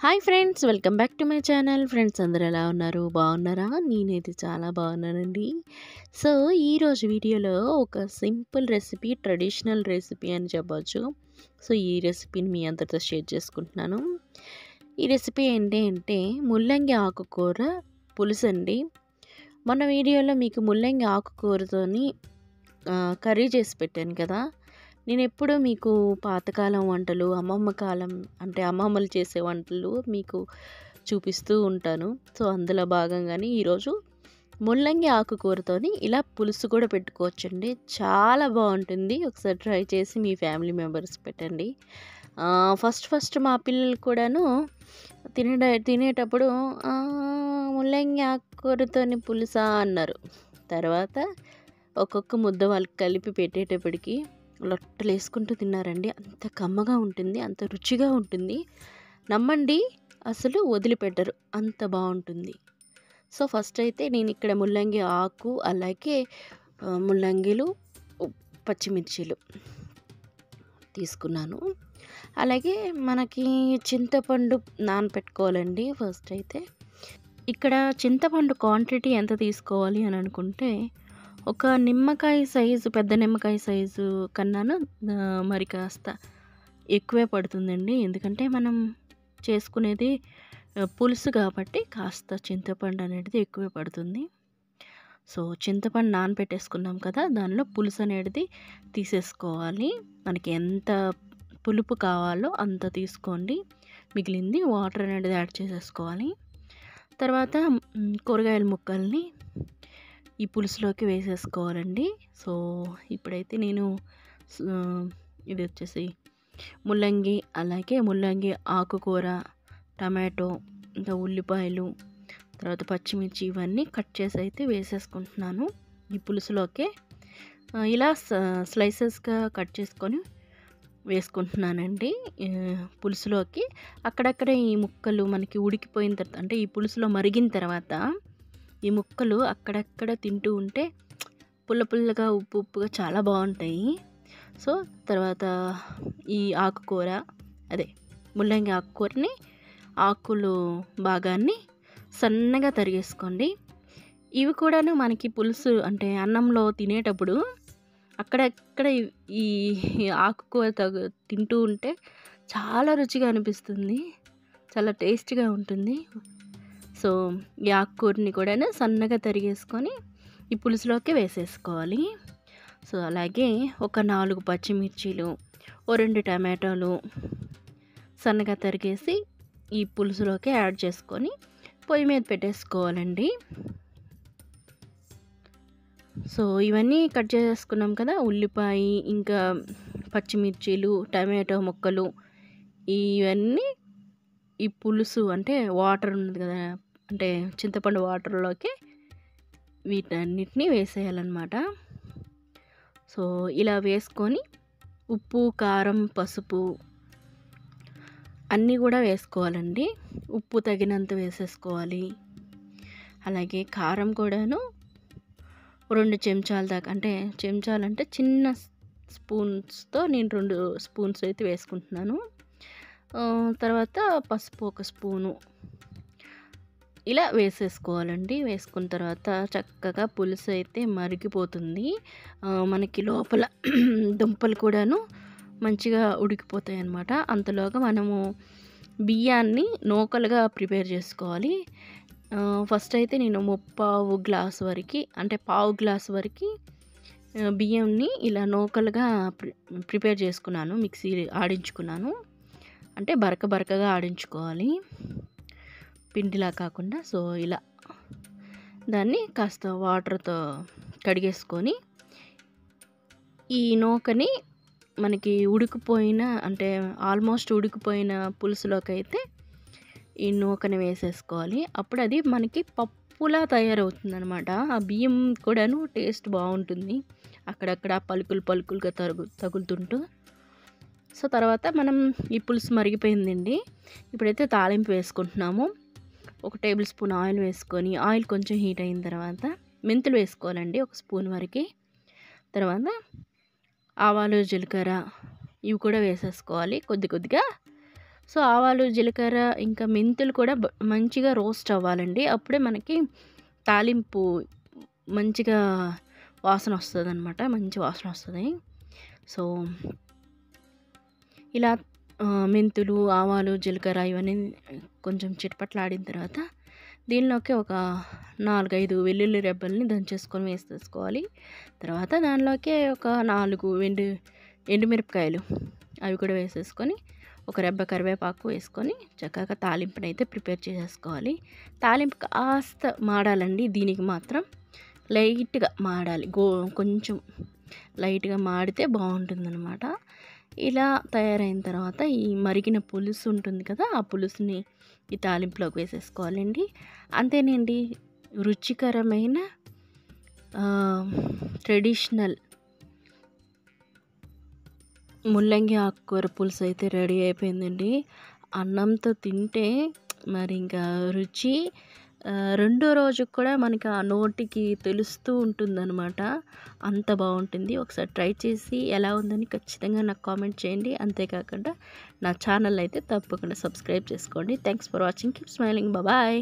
Hi friends, welcome back to my channel. Friends అందరూ ఎలా ఉన్నారు? బాగున్నారా? నేనైతే చాలా బాగున్నానండి. సో ఈరోజు వీడియోలో ఒక సింపుల్ రెసిపీ, ట్రెడిషనల్ రెసిపీ అని చెప్పొచ్చు. సో ఈ రెసిపీని మీ అందరితో షేర్ చేసుకుంటున్నాను. ఈ రెసిపీ ఏంటి అంటే ముల్లంగి ఆకుకూర పులుసు అండి. మొన్న వీడియోలో మీకు ముల్లంగి ఆకుకూరతోని కర్రీ చేసి పెట్టాను కదా. నేనెప్పుడూ మీకు పాతకాలం వంటలు, అమ్మమ్మ కాలం అంటే అమ్మమ్మలు చేసే వంటలు మీకు చూపిస్తూ ఉంటాను. సో అందులో భాగంగానే ఈరోజు ముల్లంగి ఆకుకూరతోని ఇలా పులుసు కూడా పెట్టుకోవచ్చండి. చాలా బాగుంటుంది. ఒకసారి ట్రై చేసి మీ ఫ్యామిలీ మెంబర్స్ పెట్టండి. ఫస్ట్ మా పిల్లలు కూడాను తినేటప్పుడు ముల్లంగి ఆకుకూరతోని పులుసా అన్నారు. తర్వాత ఒక్కొక్క ముద్ద వాళ్ళకి కలిపి పెట్టేటప్పటికి లొట్టలు వేసుకుంటూ తిన్నారండి. అంత కమ్మగా ఉంటుంది, అంత రుచిగా ఉంటుంది. నమ్మండి, అసలు వదిలిపెట్టరు, అంత బాగుంటుంది. సో ఫస్ట్ అయితే నేను ఇక్కడ ముల్లంగి ఆకు, అలాగే ముల్లంగిలు, పచ్చిమిర్చీలు తీసుకున్నాను. అలాగే మనకి చింతపండు నానపెట్టుకోవాలండి. ఫస్ట్ అయితే ఇక్కడ చింతపండు క్వాంటిటీ ఎంత తీసుకోవాలి అని అనుకుంటే, ఒక నిమ్మకాయ సైజు, పెద్ద నిమ్మకాయ సైజు కన్నాను మరి కాస్త ఎక్కువే పడుతుందండి. ఎందుకంటే మనం చేసుకునేది పులుసు కాబట్టి కాస్త చింతపండు అనేది ఎక్కువే పడుతుంది. సో చింతపండు నానబెట్టేసుకున్నాం కదా, దానిలో పులుసు అనేది తీసేసుకోవాలి. మనకి ఎంత పులుపు కావాలో అంత తీసుకోండి. మిగిలింది వాటర్ అనేది యాడ్ చేసేసుకోవాలి. తర్వాత కూరగాయల ముక్కల్ని ఈ పులుసులోకి వేసేసుకోవాలండి. సో ఇప్పుడైతే నేను ఇది వచ్చేసి ముల్లంగి, అలాగే ముల్లంగి ఆకుకూర, టమాటో, ఇంకా ఉల్లిపాయలు, తర్వాత పచ్చిమిర్చి ఇవన్నీ కట్ చేసి అయితే వేసేసుకుంటున్నాను ఈ పులుసులోకి. ఇలా స్లైసెస్గా కట్ చేసుకొని వేసుకుంటున్నానండి పులుసులోకి. అక్కడక్కడ ఈ ముక్కలు మనకి ఉడికిపోయిన తర్వాత, అంటే ఈ పులుసులో మరిగిన తర్వాత ఈ ముక్కలు అక్కడక్కడ తింటూ ఉంటే పుల్ల పుల్లగా, ఉప్పు ఉప్పుగా చాలా బాగుంటాయి. సో తర్వాత ఈ ఆకుకూర, అదే ముల్లంగి ఆకుకూరని, ఆకులు భాగాన్ని సన్నగా తరిగేసుకోండి. ఇవి కూడాను మనకి పులుసు అంటే అన్నంలో తినేటప్పుడు అక్కడక్కడ ఈ ఆకుకూర తింటూ ఉంటే చాలా రుచిగా అనిపిస్తుంది, చాలా టేస్ట్గా ఉంటుంది. సో ఈ ఆకుకూరని కూడా సన్నగా తరిగేసుకొని ఈ పులుసులోకి వేసేసుకోవాలి. సో అలాగే ఒక 4 పచ్చిమిర్చీలు, ఓ 2 టమాటాలు సన్నగా తరిగేసి ఈ పులుసులోకి యాడ్ చేసుకొని పొయ్యి మీద పెట్టేసుకోవాలండి. సో ఇవన్నీ కట్ చేసుకున్నాం కదా, ఉల్లిపాయ, ఇంకా పచ్చిమిర్చీలు, టమాటో ముక్కలు, ఇవన్నీ ఈ పులుసు అంటే వాటర్ ఉన్నది కదా, అంటే చింతపండు వాటర్లోకి వీటన్నిటిని వేసేయాలన్నమాట. సో ఇలా వేసుకొని ఉప్పు, కారం, పసుపు అన్నీ కూడా వేసుకోవాలండి. ఉప్పు తగినంత వేసేసుకోవాలి. అలాగే కారం కూడాను 2 చెంచాల దాకా, అంటే చెంచాలంటే చిన్న స్పూన్స్తో నేను 2 స్పూన్స్ అయితే వేసుకుంటున్నాను. తర్వాత పసుపు 1 స్పూను ఇలా వేసేసుకోవాలండి. వేసుకున్న తర్వాత చక్కగా పులుసు అయితే మరిగిపోతుంది. మనకి లోపల దుంపలు కూడాను మంచిగా ఉడికిపోతాయి అన్నమాట. అంతలోగా మనము బియ్యాన్ని నూకలుగా ప్రిపేర్ చేసుకోవాలి. ఫస్ట్ అయితే నేను 1/4 గ్లాసు వరకు, అంటే 1/4 గ్లాసు వరకు బియ్యంని ఇలా నూకలుగా ప్రిపేర్ చేసుకున్నాను. మిక్సీ ఆడించుకున్నాను. అంటే బరకగా ఆడించుకోవాలి, పిండిలా కాకుండా. సో ఇలా దాన్ని కాస్త వాటర్తో కడిగేసుకొని ఈ నూకని మనకి ఉడికిపోయిన, అంటే ఆల్మోస్ట్ ఉడికిపోయిన పులుసులోకి అయితే ఈ నూకని వేసేసుకోవాలి. అప్పుడు అది మనకి పప్పులా తయారవుతుంది అనమాట. ఆ బియ్యం కూడాను టేస్ట్ బాగుంటుంది, అక్కడక్కడ పలుకులుగా తగులుతుంటూ. సో తర్వాత మనం ఈ పులుసు మరిగిపోయిందండి. ఇప్పుడైతే తాలింపు వేసుకుంటున్నాము. 1 టేబుల్ స్పూన్ ఆయిల్ వేసుకొని, ఆయిల్ కొంచెం హీట్ అయిన తర్వాత మెంతులు వేసుకోవాలండి, 1 స్పూన్ వరకు. తర్వాత ఆవాలు, జీలకర్ర ఇవి కూడా వేసేసుకోవాలి కొద్దిగా. సో, ఆవాలు, జీలకర్ర ఇంకా మెంతులు కూడా మంచిగా రోస్ట్ అవ్వాలండి. అప్పుడే మనకి తాలింపు మంచిగా వాసనొస్తదనమాట. మంచి వాసనొస్తది. సో, ఇలా మెంతులు, ఆవాలు, జీలకర్ర ఇవన్నీ కొంచెం చిటపటలాడిన తర్వాత దీనిలోకి ఒక 4, 5 వెల్లుల్లి రెబ్బల్ని దంచేసుకొని వేసేసుకోవాలి. తర్వాత దానిలోకి ఒక 4 ఎండుమిరపకాయలు అవి కూడా వేసేసుకొని, ఒక రెబ్బ కరివేపాకు వేసుకొని చక్కగా తాలింపునైతే ప్రిపేర్ చేసేసుకోవాలి. తాలింపు కాస్త మాడాలండి. దీనికి మాత్రం లైట్‌గా మాడాలి. కొంచెం లైట్‌గా మాడితే బావుంటుందనమాట. ఇలా తయారైన తర్వాత ఈ మరిగిన పులుసు ఉంటుంది కదా! ఆ పులుసుని ఈ తాలింపులోకి వేసేసుకోవాలండి. అంతేనండి, రుచికరమైన ట్రెడిషనల్ ముల్లంగి ఆకుకూర పులుసు అయితే రెడీ అయిపోయిందండి. అన్నంతో తింటే మరి ఇంకా రుచి రెండో రోజుకి కూడా మనకి ఆ నోటికి తెలుస్తూ ఉంటుందనమాట. అంత బావుంటుంది. ఒకసారి ట్రై చేసి ఎలా ఉందని ఖచ్చితంగా నాకు కామెంట్ చేయండి. అంతేకాకుండా నా ఛానల్ అయితే తప్పకుండా సబ్స్క్రైబ్ చేసుకోండి. Thanks for watching. Keep smiling. Bye.